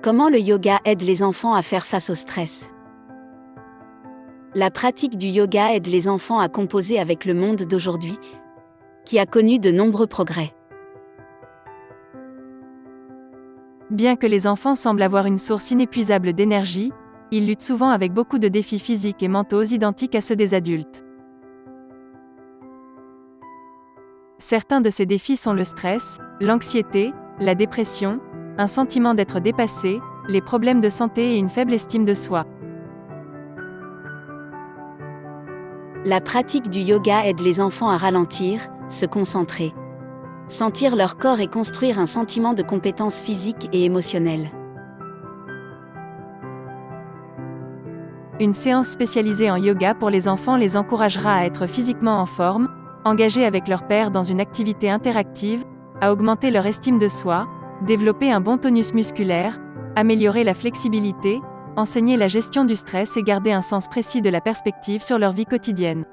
Comment le yoga aide les enfants à faire face au stress? La pratique du yoga aide les enfants à composer avec le monde d'aujourd'hui, qui a connu de nombreux progrès. Bien que les enfants semblent avoir une source inépuisable d'énergie, ils luttent souvent avec beaucoup de défis physiques et mentaux identiques à ceux des adultes. Certains de ces défis sont le stress, l'anxiété, la dépression, un sentiment d'être dépassé, les problèmes de santé et une faible estime de soi. La pratique du yoga aide les enfants à ralentir, se concentrer, sentir leur corps et construire un sentiment de compétence physique et émotionnelle. Une séance spécialisée en yoga pour les enfants les encouragera à être physiquement en forme, engagés avec leur père dans une activité interactive, à augmenter leur estime de soi, développer un bon tonus musculaire, améliorer la flexibilité, enseigner la gestion du stress et garder un sens précis de la perspective sur leur vie quotidienne.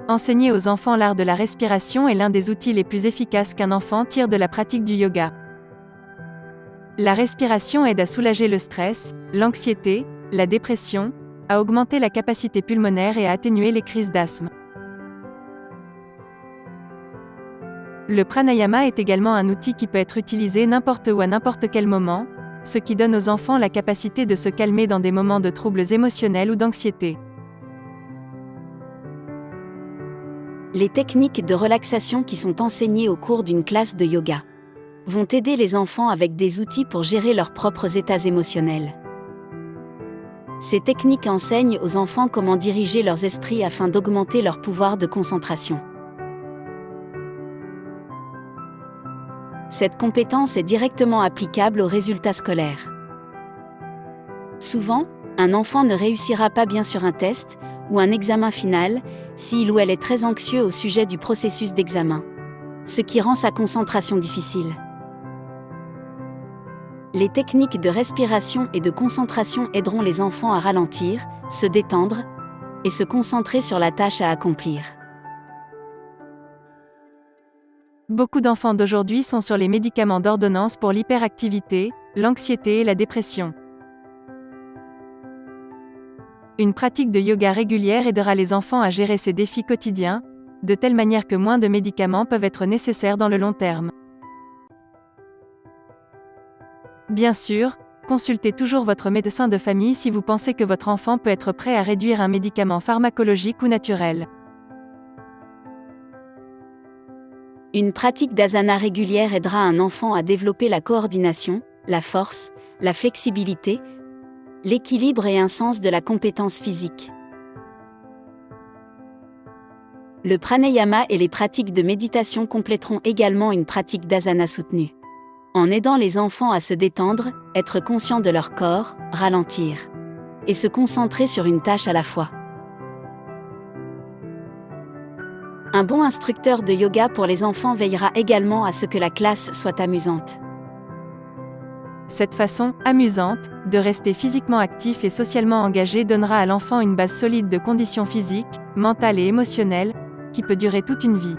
Enseigner aux enfants l'art de la respiration est l'un des outils les plus efficaces qu'un enfant tire de la pratique du yoga. La respiration aide à soulager le stress, l'anxiété, la dépression, à augmenter la capacité pulmonaire et à atténuer les crises d'asthme. Le pranayama est également un outil qui peut être utilisé n'importe où à n'importe quel moment, ce qui donne aux enfants la capacité de se calmer dans des moments de troubles émotionnels ou d'anxiété. Les techniques de relaxation qui sont enseignées au cours d'une classe de yoga vont aider les enfants avec des outils pour gérer leurs propres états émotionnels. Ces techniques enseignent aux enfants comment diriger leurs esprits afin d'augmenter leur pouvoir de concentration. Cette compétence est directement applicable aux résultats scolaires. Souvent, un enfant ne réussira pas bien sur un test ou un examen final s'il ou elle est très anxieux au sujet du processus d'examen, ce qui rend sa concentration difficile. Les techniques de respiration et de concentration aideront les enfants à ralentir, se détendre et se concentrer sur la tâche à accomplir. Beaucoup d'enfants d'aujourd'hui sont sur les médicaments d'ordonnance pour l'hyperactivité, l'anxiété et la dépression. Une pratique de yoga régulière aidera les enfants à gérer ces défis quotidiens, de telle manière que moins de médicaments peuvent être nécessaires dans le long terme. Bien sûr, consultez toujours votre médecin de famille si vous pensez que votre enfant peut être prêt à réduire un médicament pharmacologique ou naturel. Une pratique d'asana régulière aidera un enfant à développer la coordination, la force, la flexibilité, l'équilibre et un sens de la compétence physique. Le pranayama et les pratiques de méditation compléteront également une pratique d'asana soutenue, en aidant les enfants à se détendre, être conscients de leur corps, ralentir et se concentrer sur une tâche à la fois. Un bon instructeur de yoga pour les enfants veillera également à ce que la classe soit amusante. Cette façon, amusante, de rester physiquement actif et socialement engagé donnera à l'enfant une base solide de conditions physiques, mentales et émotionnelles, qui peut durer toute une vie.